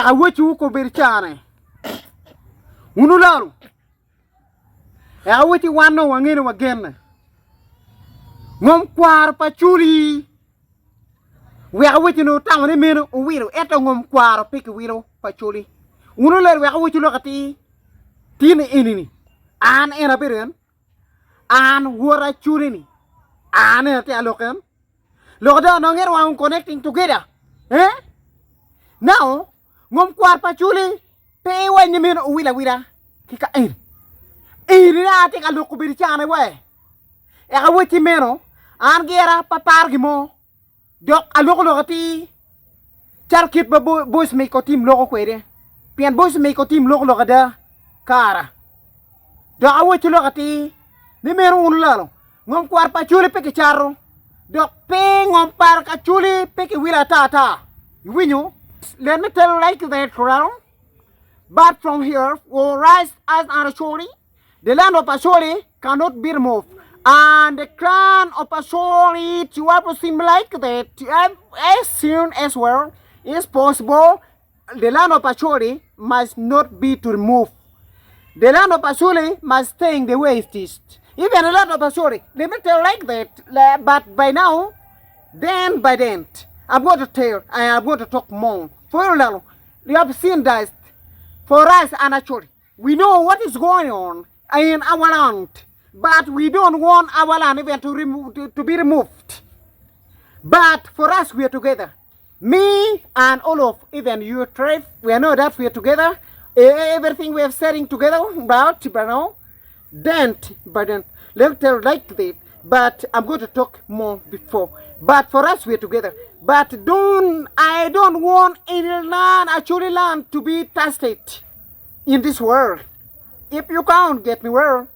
ya wuchu ko birchane unularu ya wuchi wano wangene wagena ngom kwar pachuli we wuchi no tamane meno wiro eto ngom kwar pik wiro pachuli unularu we wuchi lokati tin inini an ena beren an wora chulini an ena te alokan lokada no ngero wang connecting together now ngom kwar pachuli pe wanya meno wira kika ini na te kalu ko birchane we e ka wuchi meno an gera papar gimo dok aloko lokati charkit ba boys me ko team loko kwede pian boys me ko team loko lokada kara do awuchi lokati ni mero unlalo ngom kwar pachuli pe ke charo dok pe ngom par kachuli pe ke wira tata winyo let me tell you like that round but from here will rise as an Acholi. The land of Acholi cannot be removed. And the crown of Acholi to have seem like that as soon as well is possible. The land of Acholi must not be to remove. The land of Acholi must stay the way it is. Even the land of Acholi, let me tell like that. But by now, by then, I'm going to tell and I'm going to talk more. For you, you have seen that for us and Acholi, we know what is going on in our land, but we don't want our land even to be removed. But for us, we are together. Me and all of even your tribe, we know that we are together. Everything we are setting together about, but now, but then, let me tell like that. But I'm going to talk more before. But for us, we are together. But I don't want any land, Acholi land, to be tested in this world. If you can't get me well,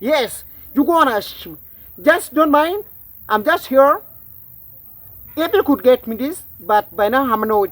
yes, you gonna just don't mind. I'm just here. If you could get me this, but by now I'm not.